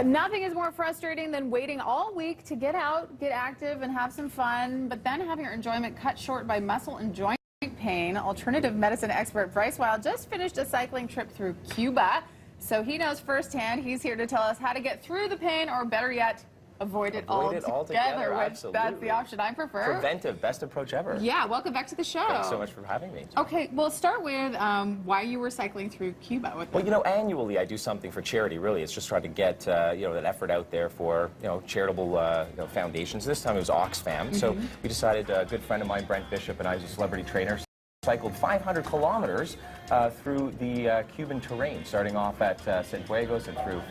Nothing is more frustrating than waiting all week to get out, get active, and have some fun, but then having your enjoyment cut short by muscle and joint pain. Alternative medicine expert Bryce Wylde just finished a cycling trip through Cuba, so he knows firsthand. He's here to tell us how to get through the pain, or better yet, avoid it altogether, which absolutely. That's the option I prefer. Preventive, best approach ever. Yeah, welcome back to the show. Thanks so much for having me. Okay, well, start with why you were cycling through Cuba. Well, you know, annually I do something for charity, really. It's just trying to get, you know, that effort out there for, you know, charitable foundations. This time it was Oxfam. So we decided, a good friend of mine, Brent Bishop, and I was a celebrity trainer, cycled 500 kilometers through the Cuban terrain, starting off at Cienfuegos and through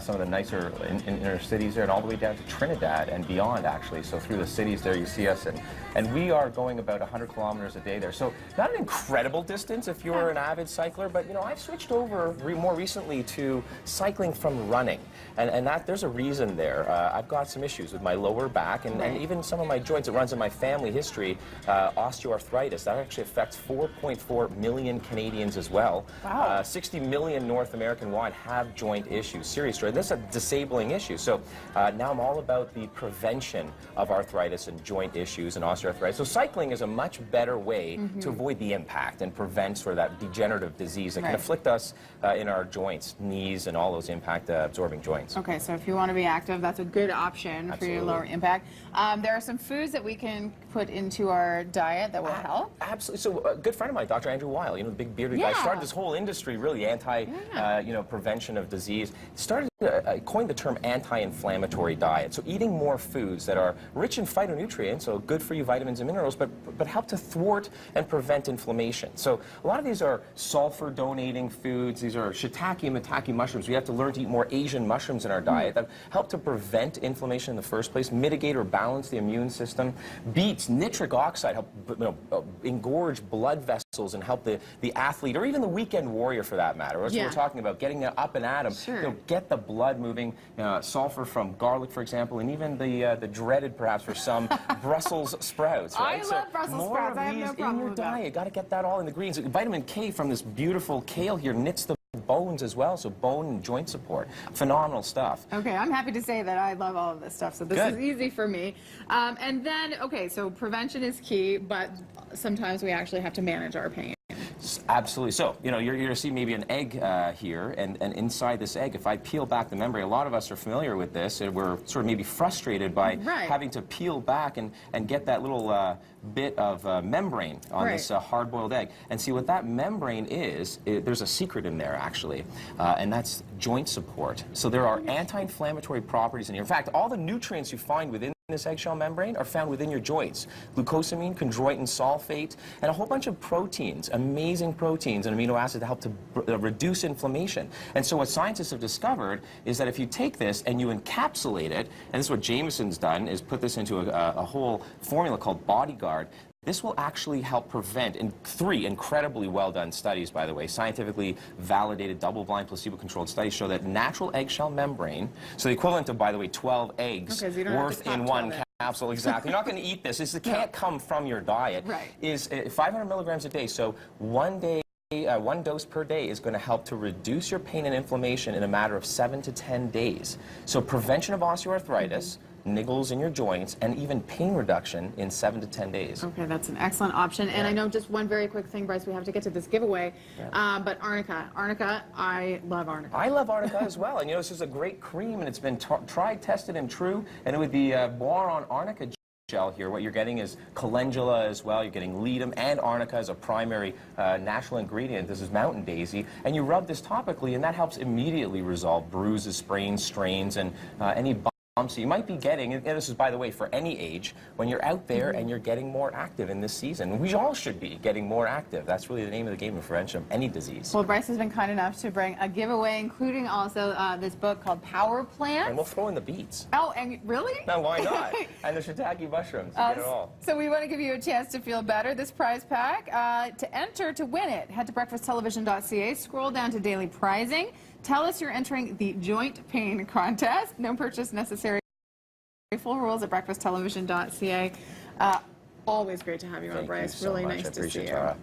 some of the nicer inner cities there, and all the way down to Trinidad and beyond, actually. So through the cities there, you see us, and we are going about 100 kilometers a day there. So not an incredible distance if you're an avid cycler, but you know, I've switched over more recently to cycling from running, and that there's a reason there. I've got some issues with my lower back and even some of my joints. It runs in my family history, osteoarthritis. That actually affects 4.4 million Canadians as well. Wow. 60 million North American wide have joint issues. Serious. This is a disabling issue. So now I'm all about the prevention of arthritis and joint issues and osteoarthritis. So cycling is a much better way to avoid the impact and prevent sort of that degenerative disease that can afflict us in our joints, knees, and all those impact-absorbing joints. Okay, so if you want to be active, that's a good option for your lower impact. There are some foods that we can put into our diet that will help. Absolutely. So a good friend of mine, Dr. Andrew Wylde, you know, the big bearded guy, started this whole industry, really, you know, prevention of disease. Coined the term anti-inflammatory diet. So eating more foods that are rich in phytonutrients, so good for you vitamins and minerals, but help to thwart and prevent inflammation. So a lot of these are sulfur-donating foods. These are shiitake and maitake mushrooms. We have to learn to eat more Asian mushrooms in our diet that help to prevent inflammation in the first place, mitigate or balance the immune system. Beets, nitric oxide, help engorge blood vessels and help the athlete, or even the weekend warrior for that matter. That's what we're talking about, getting up and at them. You know, get the blood moving. Sulfur from garlic, for example, and even the dreaded, perhaps for some, Brussels sprouts. Right? I love Brussels sprouts. I have no problem in your with diet. Got to get that all in the greens. Vitamin K from this beautiful kale here knits the bones as well, so bone and joint support. Phenomenal stuff. Okay, I'm happy to say that I love all of this stuff, so this is easy for me. And then, okay, so prevention is key, but sometimes we actually have to manage our pain. Absolutely. So, you know, you're going to see maybe an egg here, and inside this egg, if I peel back the membrane, a lot of us are familiar with this, and we're sort of maybe frustrated by having to peel back and get that little bit of membrane on this hard-boiled egg. And see, what that membrane is, there's a secret in there, actually, and that's joint support. So there are anti-inflammatory properties in here. In fact, all the nutrients you find within this eggshell membrane are found within your joints. Glucosamine, chondroitin, sulfate, and a whole bunch of proteins, amazing proteins and amino acids that help to reduce inflammation. And so what scientists have discovered is that if you take this and you encapsulate it, and this is what Jameson's done, is put this into a whole formula called Bodyguard. This will actually help prevent, in 3 incredibly well-done studies, by the way, scientifically validated, double-blind, placebo-controlled studies show that natural eggshell membrane, so the equivalent of, by the way, 12 eggs worth in one capsule, exactly. You're not going to eat this. This can't come from your diet. Is 500 milligrams a day, so one dose per day is going to help to reduce your pain and inflammation in a matter of 7 to 10 days. So prevention of osteoarthritis, niggles in your joints, and even pain reduction in 7 to 10 days. Okay, that's an excellent option. And I know just one very quick thing, Bryce, we have to get to this giveaway, but arnica. Arnica, I love arnica. I love arnica as well, and you know, this is a great cream, and it's been tried, tested, and true, and with the boron arnica gel here, what you're getting is calendula as well. You're getting ledum and arnica as a primary natural ingredient. This is mountain daisy, and you rub this topically, and that helps immediately resolve bruises, sprains, strains, and any bumps you might be getting. And this is, by the way, for any age, when you're out there and you're getting more active in this season. We all should be getting more active. That's really the name of the game of prevention of any disease. Well, Bryce has been kind enough to bring a giveaway, including also this book called Power Plants. And we'll throw in the beets. Oh, and really? No, why not? And the shiitake mushrooms. You get it all. So we want to give you a chance to feel better. This prize pack, to enter to win it, head to breakfasttelevision.ca, scroll down to daily prizing. Tell us you're entering the joint pain contest. No purchase necessary. Full rules at breakfasttelevision.ca. Always great to have you on, Bryce. Really nice to see you.